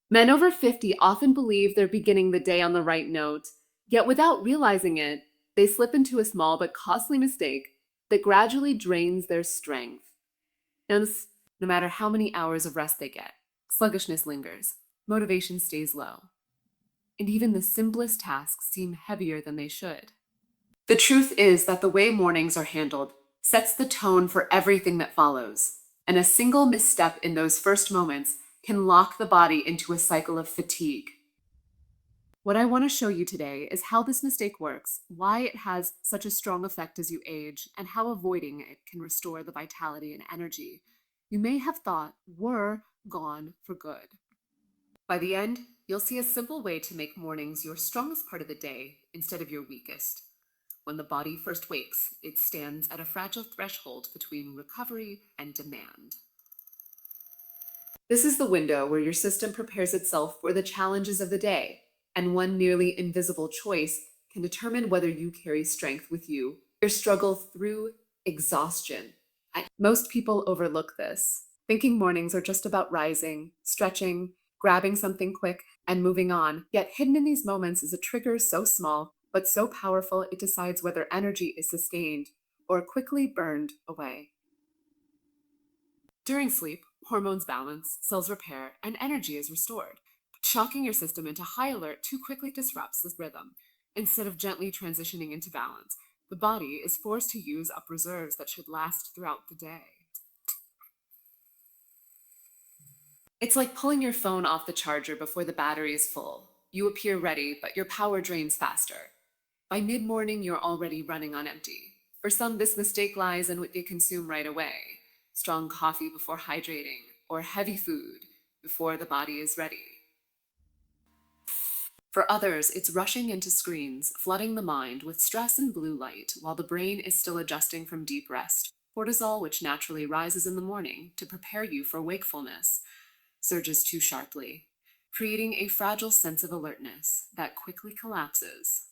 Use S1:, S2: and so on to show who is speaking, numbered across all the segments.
S1: Men over 50 often believe they're beginning the day on the right note, yet without realizing it, they slip into a small but costly mistake that gradually drains their strength. Hence, no matter how many hours of rest they get, sluggishness lingers, motivation stays low, and even the simplest tasks seem heavier than they should. The truth is that the way mornings are handled sets the tone for everything that follows, and a single misstep in those first moments can lock the body into a cycle of fatigue. What I want to show you today is how this mistake works, why it has such a strong effect as you age, and how avoiding it can restore the vitality and energy you may have thought were gone for good. By the end, you'll see a simple way to make mornings your strongest part of the day instead of your weakest. When the body first wakes, it stands at a fragile threshold between recovery and demand. This is the window where your system prepares itself for the challenges of the day, and one nearly invisible choice can determine whether you carry strength with you, your struggle through exhaustion. Most people overlook this, thinking mornings are just about rising, stretching, grabbing something quick, and moving on. Yet hidden in these moments is a trigger so small, but so powerful it decides whether energy is sustained or quickly burned away. During sleep, hormones balance, cells repair, and energy is restored. Shocking your system into high alert too quickly disrupts this rhythm. Instead of gently transitioning into balance, the body is forced to use up reserves that should last throughout the day. It's like pulling your phone off the charger before the battery is full. You appear ready, but your power drains faster. By mid-morning, you're already running on empty. For some, this mistake lies in what they consume right away: strong coffee before hydrating, or heavy food before the body is ready. For others, it's rushing into screens, flooding the mind with stress and blue light while the brain is still adjusting from deep rest. Cortisol, which naturally rises in the morning to prepare you for wakefulness, surges too sharply, creating a fragile sense of alertness that quickly collapses.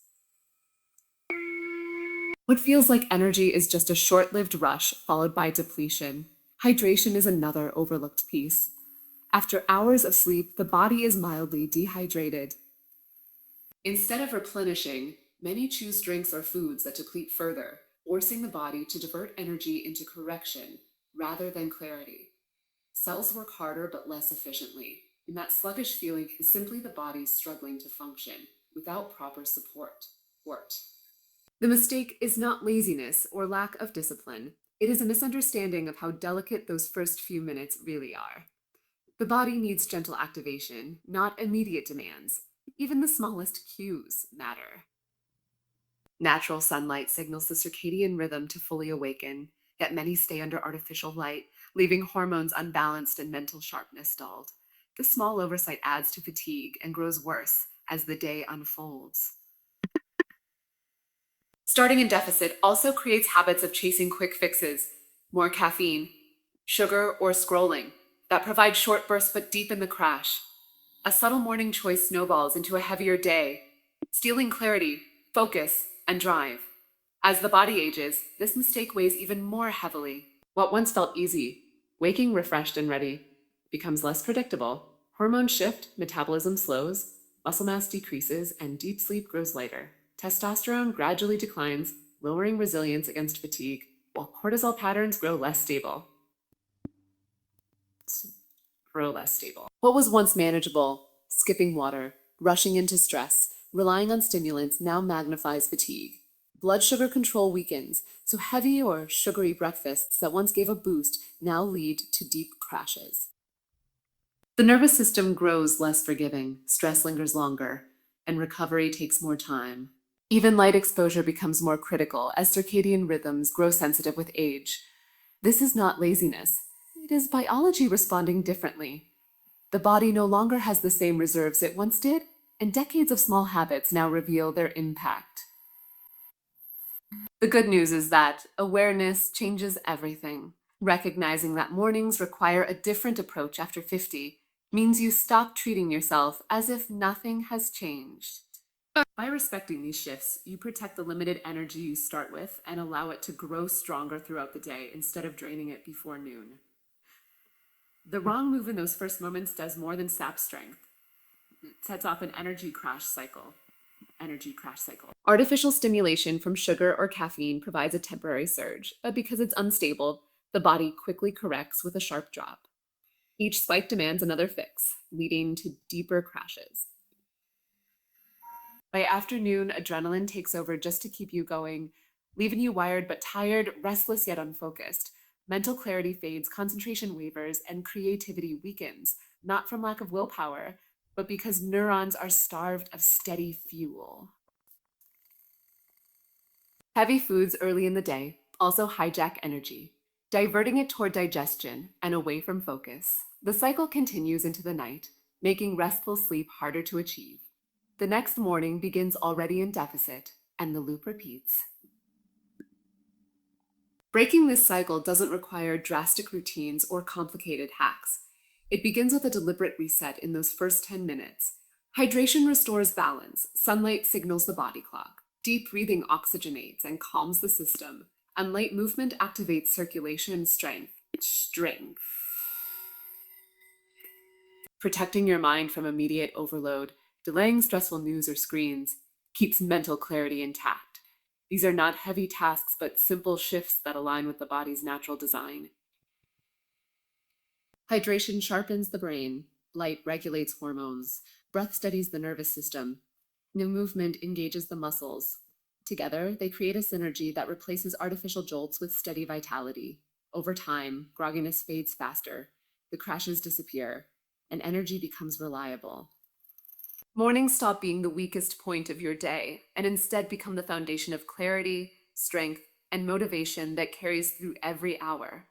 S1: What feels like energy is just a short-lived rush followed by depletion. Hydration is another overlooked piece. After hours of sleep, the body is mildly dehydrated. Instead of replenishing, many choose drinks or foods that deplete further, forcing the body to divert energy into correction rather than clarity. Cells work harder but less efficiently, and that sluggish feeling is simply the body struggling to function without proper support. The mistake is not laziness or lack of discipline. It is a misunderstanding of how delicate those first few minutes really are. The body needs gentle activation, not immediate demands. Even the smallest cues matter. Natural sunlight signals the circadian rhythm to fully awaken, yet many stay under artificial light, leaving hormones unbalanced and mental sharpness dulled. This small oversight adds to fatigue and grows worse as the day unfolds. Starting in deficit also creates habits of chasing quick fixes, more caffeine, sugar, or scrolling that provide short bursts but deepen the crash. A subtle morning choice snowballs into a heavier day, stealing clarity, focus, and drive. As the body ages, this mistake weighs even more heavily. What once felt easy, waking refreshed and ready, becomes less predictable. Hormones shift, metabolism slows, muscle mass decreases, and deep sleep grows lighter. Testosterone gradually declines, lowering resilience against fatigue, while cortisol patterns grow less stable. What was once manageable, skipping water, rushing into stress, relying on stimulants, now magnifies fatigue. Blood sugar control weakens, so heavy or sugary breakfasts that once gave a boost now lead to deep crashes. The nervous system grows less forgiving, stress lingers longer, and recovery takes more time. Even light exposure becomes more critical as circadian rhythms grow sensitive with age. This is not laziness. It is biology responding differently. The body no longer has the same reserves it once did, and decades of small habits now reveal their impact. The good news is that awareness changes everything. Recognizing that mornings require a different approach after 50 means you stop treating yourself as if nothing has changed. By respecting these shifts, you protect the limited energy you start with and allow it to grow stronger throughout the day instead of draining it before noon. The wrong move in those first moments does more than sap strength. It sets off an energy crash cycle. Artificial stimulation from sugar or caffeine provides a temporary surge, but because it's unstable, the body quickly corrects with a sharp drop. Each spike demands another fix, leading to deeper crashes. By afternoon, adrenaline takes over just to keep you going, leaving you wired but tired, restless yet unfocused. Mental clarity fades, concentration wavers, and creativity weakens, not from lack of willpower, but because neurons are starved of steady fuel. Heavy foods early in the day also hijack energy, diverting it toward digestion and away from focus. The cycle continues into the night, making restful sleep harder to achieve. The next morning begins already in deficit, and the loop repeats. Breaking this cycle doesn't require drastic routines or complicated hacks. It begins with a deliberate reset in those first 10 minutes. Hydration restores balance, sunlight signals the body clock, deep breathing oxygenates and calms the system, and light movement activates circulation and strength. Protecting your mind from immediate overload, delaying stressful news or screens, keeps mental clarity intact. These are not heavy tasks, but simple shifts that align with the body's natural design. Hydration sharpens the brain, light regulates hormones, breath steadies the nervous system, new movement engages the muscles. Together, they create a synergy that replaces artificial jolts with steady vitality. Over time, grogginess fades faster, the crashes disappear, and energy becomes reliable. Mornings stop being the weakest point of your day and instead become the foundation of clarity, strength, and motivation that carries through every hour.